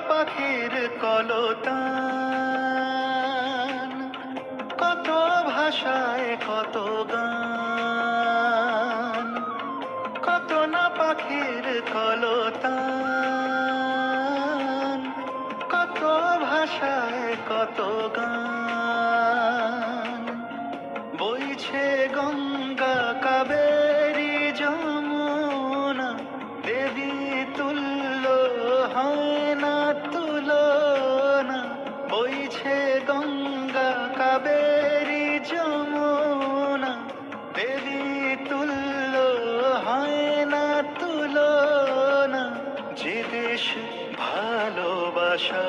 পাখির কলতান, কত ভাষায় কত গান, কত না পাখির কলতান, কত ভাষায় কত গান। বইছে গঙ্গা কাবেরী যমুনা, দেবী তুল্য হয় না তুলনা। বইছে গঙ্গা কাবেরী যমুনা, দেবী তুল্য হয় না তুলনা। যে দেশ ভালোবাসা